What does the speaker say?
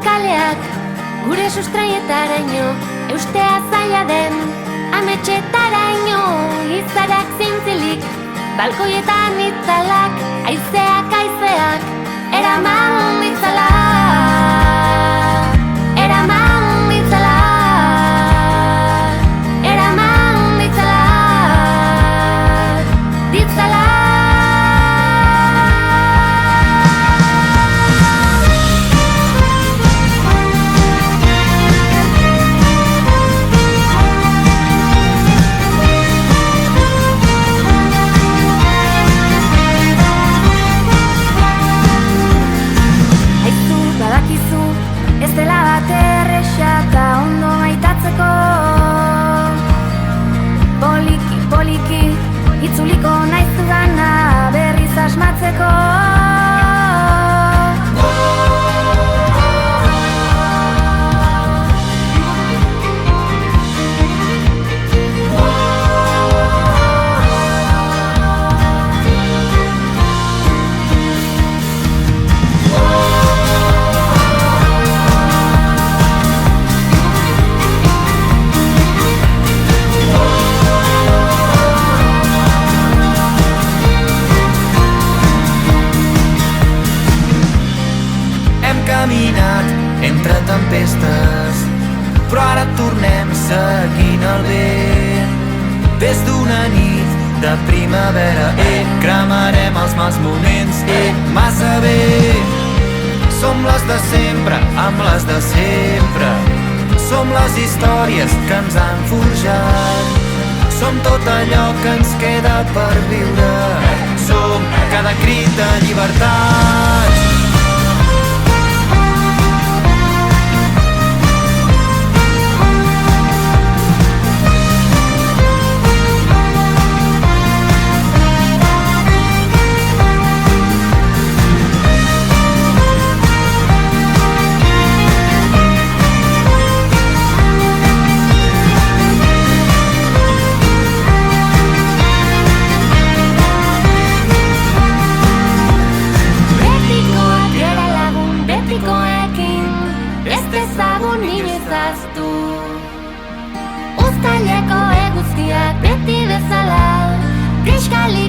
kaleak, gure sustraietaraino, eustea zaila den, ametxetaraino, izarak zintzilik, balkoietan itzalak, aizeak, eraman ditzala, eraman ditzala, eraman ditzala, ditzala. Ez dela bat erresa eta ondo maitatzeko, poliki, poliki, itzuliko naizu gana berriz asmatzeko. Caminat entre tempestes, però ara tornem seguint el vent. Des d'una nit de primavera, cremarem els mals moments, massa bé. Som les de sempre, amb les de sempre. Som les històries que ens han forjat. Som tot allò que ens queda per viure. Som cada crit de llibertat. Uztaileko eguzkiak beti bezala, kriskalin